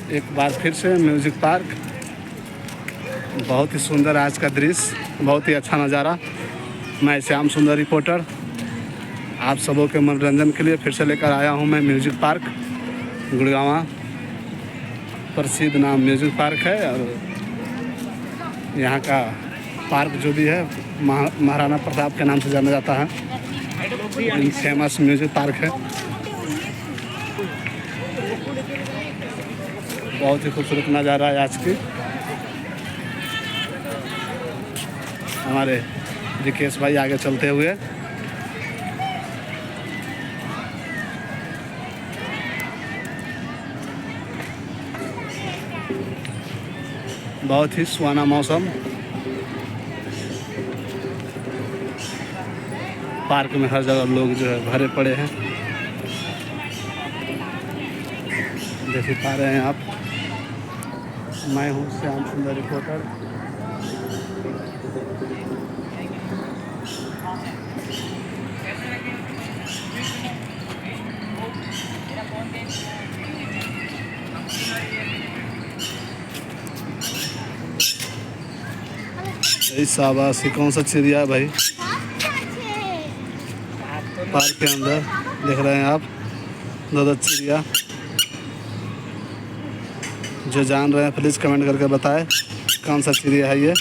एक बार फिर से म्यूज़िक पार्क। बहुत ही सुंदर आज का दृश्य, बहुत ही अच्छा नज़ारा। मैं श्याम सुंदर रिपोर्टर आप सबों के मनोरंजन के लिए फिर से लेकर आया हूं मैं म्यूज़िक पार्क। गुड़गांव प्रसिद्ध नाम म्यूज़िक पार्क है और यहाँ का पार्क जो भी है महाराणा प्रताप के नाम से जाना जाता है। फेमस म्यूज़िक पार्क है। बहुत ही खूबसूरत नज़ारा है आज की। हमारे रिकेश भाई आगे चलते हुए बहुत ही सुहाना मौसम। पार्क में हर जगह लोग जो है भरे पड़े हैं, देख पा रहे हैं आप। मैं हूँ श्याम सुंदर रिपोर्टर। यही शाबाशी कौन सा चिड़िया है भाई? पार्क के अंदर देख रहे हैं आप दो चिड़िया। जो जान रहे हैं प्लीज़ कमेंट करके बताएं कौन सा चिड़िया है ये।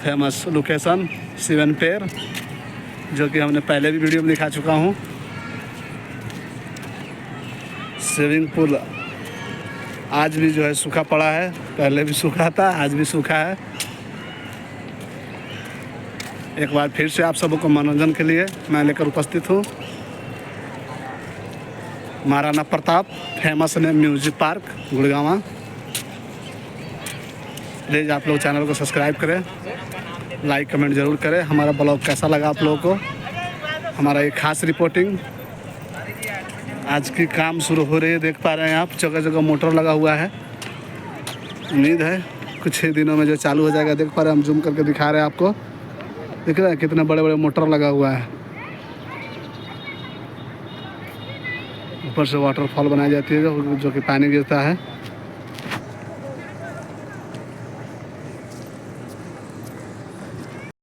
फेमस लोकेशन शिवन पेड़, जो कि हमने पहले भी वीडियो में दिखा चुका हूँ। स्विमिंग पूल आज भी जो है सूखा पड़ा है, पहले भी सूखा था, आज भी सूखा है। एक बार फिर से आप सबों को मनोरंजन के लिए मैं लेकर उपस्थित हूँ Maharana Pratap famous music park Gurgaon. Please आप लोग चैनल को सब्सक्राइब करें, लाइक कमेंट ज़रूर करें। हमारा ब्लॉग कैसा लगा आप लोगों को, हमारा एक खास रिपोर्टिंग। आज की काम शुरू हो रही है, देख पा रहे हैं आप जगह जगह मोटर लगा हुआ है। उम्मीद है कुछ ही दिनों में जो चालू हो जाएगा। देख पा रहे हैं, हम जूम करके दिखा रहे हैं आपको। दिख रहा है कितने बड़े बड़े मोटर लगा हुआ है। ऊपर से वाटरफॉल बनाई जाती है जो कि पानी गिरता है।